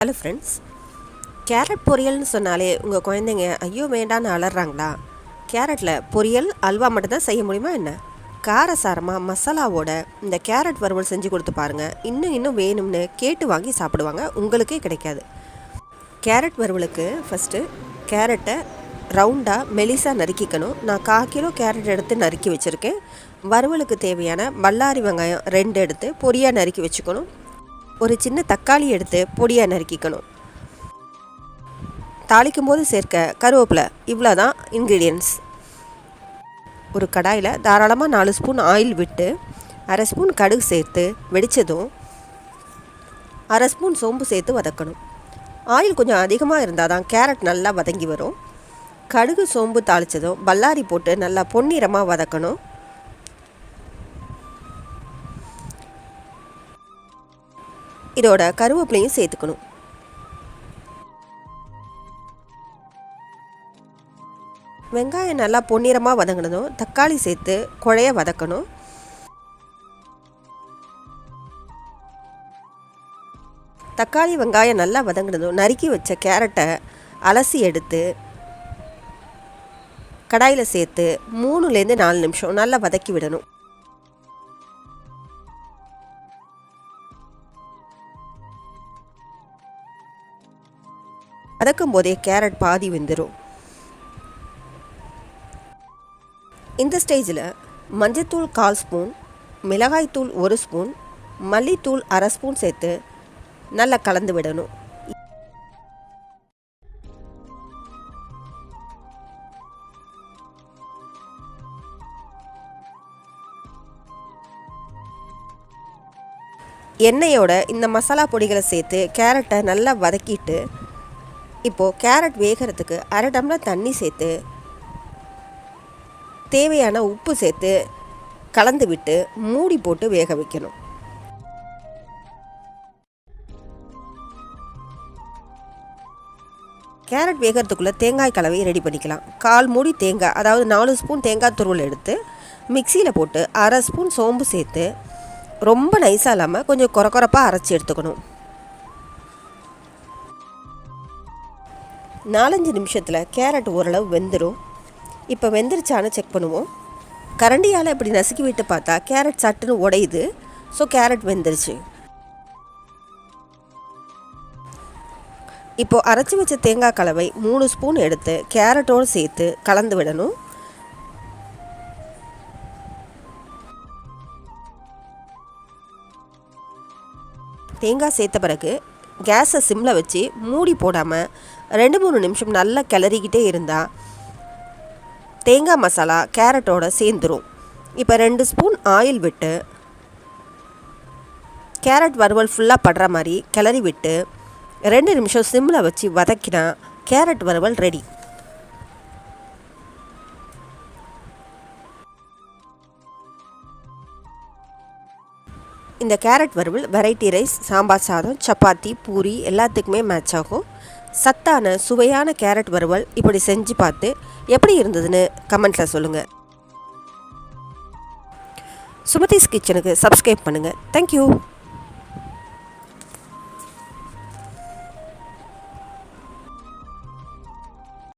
Hello friends, carrot பொரியல்னு சொன்னாலே உங்கள் குழந்தைங்க ஐயோ வேண்டான்னு அலறாங்களா? கேரட்டில் பொரியல் அல்வா மட்டும்தான் செய்ய முடியுமா என்ன? காரசாரமாக மசாலாவோட இந்த கேரட் வறுவல் செஞ்சு கொடுத்து பாருங்கள். இன்னும் வேணும்னு கேட்டு வாங்கி சாப்பிடுவாங்க, உங்களுக்கே கிடைக்காது. கேரட் வறுவலுக்கு ஃபஸ்ட்டு கேரட்டை ரவுண்டாக மெலிசாக நறுக்கிக்கணும். நான் 1/4 கிலோ கேரட் எடுத்து நறுக்கி வச்சுருக்கேன். வறுவலுக்கு தேவையான பல்லாரி வெங்காயம் 2 எடுத்து பொடியாக நறுக்கி வச்சுக்கணும். ஒரு சின்ன தக்காளி எடுத்து பொடியாக நறுக்கிக்கணும். தாளிக்கும் போது சேர்க்க கருவேப்பிலை. இவ்வளோ தான் இன்க்ரீடியன்ட்ஸ். ஒரு கடாயில் தாராளமாக 4 ஸ்பூன் ஆயில் விட்டு 1/2 ஸ்பூன் கடுகு சேர்த்து வெடித்ததும் 1/2 ஸ்பூன் சோம்பு சேர்த்து வதக்கணும். ஆயில் கொஞ்சம் அதிகமாக இருந்தால் தான் கேரட் நல்லா வதங்கி வரும். கடுகு சோம்பு தாளித்ததும் பல்லாரி போட்டு நல்லா பொன்னிறமாக வதக்கணும். இதோட கருவேப்பிலையும் சேர்த்துக்கணும். வெங்காயம் நல்லா பொன்னிறமாக வதங்கினதும் தக்காளி சேர்த்து குழைய வதக்கணும். தக்காளி வெங்காயம் நல்லா வதங்கினதும் நறுக்கி வச்ச கேரட்டை அலசி எடுத்து கடாயில் சேர்த்து 3லேருந்து 4 நிமிஷம் நல்லா வதக்கி விடணும். வதக்கும் போதே கேரட் பாதி வெந்துடும். இந்த ஸ்டேஜில் மஞ்சத்தூள் 1/4 ஸ்பூன், மிளகாய்த்தூள் 1 ஸ்பூன், மல்லித்தூள் 1/2 ஸ்பூன் சேர்த்து நல்லா கலந்து விடணும். எண்ணெயோட இந்த மசாலா பொடிகளை சேர்த்து கேரட்டை நல்லா வதக்கிட்டு இப்போது கேரட் வேகிறதுக்கு 1/2 டம்ளர் தண்ணி சேர்த்து தேவையான உப்பு சேர்த்து கலந்து விட்டு மூடி போட்டு வேக வைக்கணும். கேரட் வேகிறதுக்குள்ளே தேங்காய் கலவையை ரெடி பண்ணிக்கலாம். 1/4 மூடி தேங்காய், அதாவது 4 ஸ்பூன் தேங்காய் துருவல் எடுத்து மிக்சியில் போட்டு 1/2 ஸ்பூன் சோம்பு சேர்த்து ரொம்ப நைஸாக இல்லாமல் கொஞ்சம் கொரப்பாக அரைச்சி எடுத்துக்கணும். 4-5 நிமிஷத்தில் கேரட் ஓரளவு வெந்துடும். இப்போ வெந்துருச்சான்னு செக் பண்ணுவோம். கரண்டியால் இப்படி நசுக்கி விட்டு பார்த்தா கேரட் சட்டுன்னு உடையுது. ஸோ கேரட் வெந்துருச்சு. இப்போது அரைச்சி வச்ச தேங்காய் கலவை 3 ஸ்பூன் எடுத்து கேரட்டோடு சேர்த்து கலந்து விடணும். தேங்காய் சேர்த்த பிறகு கேஸை சிம்மில் வச்சு மூடி போடாமல் 2-3 நிமிஷம் நல்லா கிளறிக்கிட்டே இருந்தால் தேங்காய் மசாலா கேரட்டோடு சேர்ந்துடும். இப்போ 2 ஸ்பூன் ஆயில் விட்டு கேரட் வறுவல் ஃபுல்லாக படுற மாதிரி கிளறி விட்டு 2 நிமிஷம் சிம்மில் வச்சு வதக்கினா கேரட் வறுவல் ரெடி. இந்த கேரட் வறுவல் வெரைட்டி ரைஸ், சாம்பார் சாதம், சப்பாத்தி, பூரி எல்லாத்துக்குமே மேட்ச் ஆகும். சத்தான சுவையான கேரட் வறுவல் இப்படி செஞ்சு பார்த்து எப்படி இருந்ததுன்னு கமெண்ட்டில் சொல்லுங்கள். சுமதிஸ் கிச்சனுக்கு சப்ஸ்கிரைப் பண்ணுங்கள். தேங்க்யூ.